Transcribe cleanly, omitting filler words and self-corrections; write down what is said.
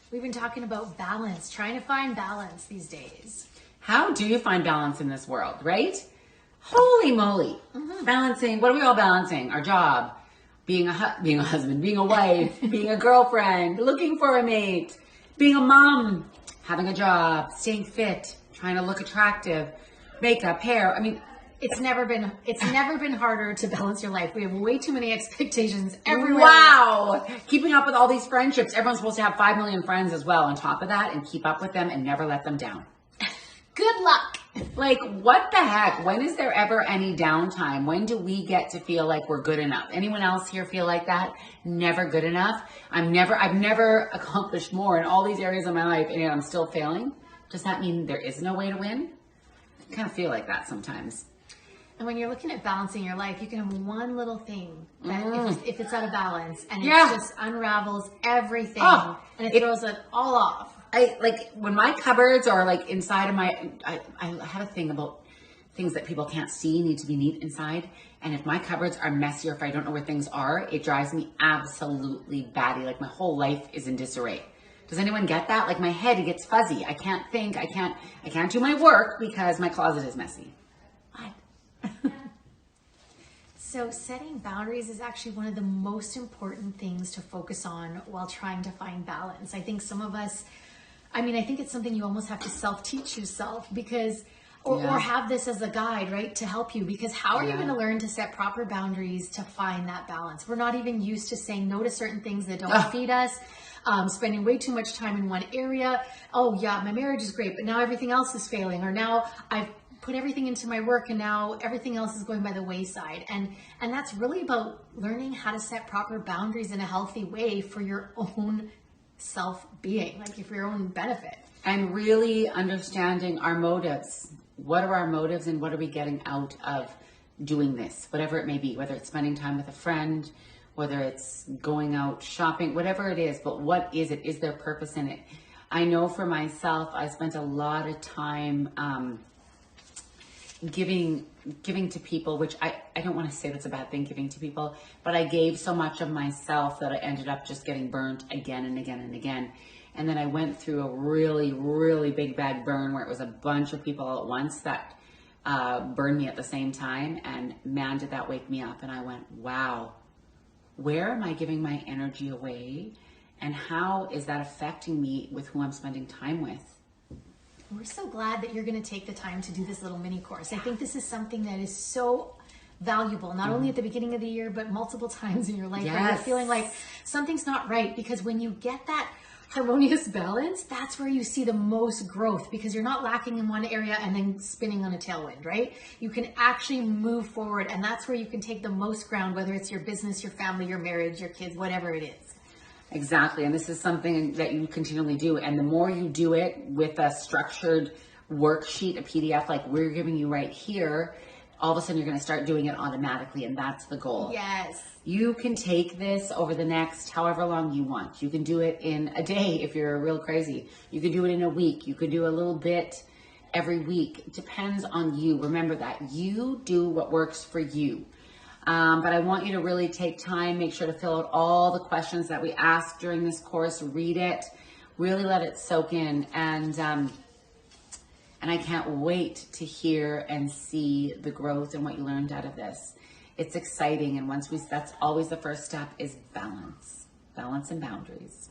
We've been talking about balance, trying to find balance these days. How do you find balance in this world, right? Holy moly. Balancing, what are we all balancing? Our job, being a husband, being a wife, being a girlfriend, looking for a mate, being a mom, having a job, staying fit, trying to look attractive, makeup, hair. I mean, It's never been harder to balance your life. We have way too many expectations everywhere. wow. Keeping up with all these friendships. Everyone's supposed to have 5 million friends as well on top of that, and keep up with them and never let them down. Good luck. Like, what the heck? When is there ever any downtime? When do we get to feel like we're good enough? Anyone else here feel like that? Never good enough? I've never accomplished more in all these areas of my life, and yet I'm still failing. Does that mean there is no way to win? I kind of feel like that sometimes. And when you're looking at balancing your life, you can have one little thing that if it's out of balance and it just unravels everything and it throws it all off. I like when my cupboards are like inside of my, I have a thing about things that people can't see need to be neat inside. And if my cupboards are messy or if I don't know where things are, it drives me absolutely batty. Like my whole life is in disarray. Does anyone get that? Like my head gets fuzzy. I can't think. I can't do my work because my closet is messy. What? So setting boundaries is actually one of the most important things to focus on while trying to find balance. I think some of us, I think it's something you almost have to self-teach yourself because, or have this as a guide, right, to help you, because how are you going to learn to set proper boundaries to find that balance? We're not even used to saying no to certain things that don't feed us, spending way too much time in one area. Oh yeah, my marriage is great, but now everything else is failing, or now I've put everything into my work and now everything else is going by the wayside. And that's really about learning how to set proper boundaries in a healthy way for your own self-being, like for your own benefit. And really understanding our motives. What are our motives and what are we getting out of doing this? Whatever it may be, whether it's spending time with a friend, whether it's going out shopping, whatever it is, but what is it? Is there purpose in it? I know for myself, I spent a lot of time giving to people, which I don't want to say that's a bad thing, giving to people, but I gave so much of myself that I ended up just getting burnt again and again and again. And then I went through a really, really big bad burn where it was a bunch of people all at once that burned me at the same time. And man, did that wake me up. And I went, wow, where am I giving my energy away? And how is that affecting me with who I'm spending time with? We're so glad that you're going to take the time to do this little mini course. I think this is something that is so valuable, not only at the beginning of the year, but multiple times in your life where you're feeling like something's not right. Because when you get that harmonious balance, that's where you see the most growth, because you're not lacking in one area and then spinning on a tailwind, right? You can actually move forward, and that's where you can take the most ground, whether it's your business, your family, your marriage, your kids, whatever it is. Exactly. And this is something that you continually do. And the more you do it with a structured worksheet, a PDF like we're giving you right here, all of a sudden you're going to start doing it automatically. And that's the goal. Yes. You can take this over the next however long you want. You can do it in a day if you're real crazy. You can do it in a week. You could do a little bit every week. It depends on you. Remember that you do what works for you. But I want you to really take time, make sure to fill out all the questions that we ask during this course, read it, really let it soak in. And I can't wait to hear and see the growth and what you learned out of this. It's exciting. And that's always the first step, is balance and boundaries.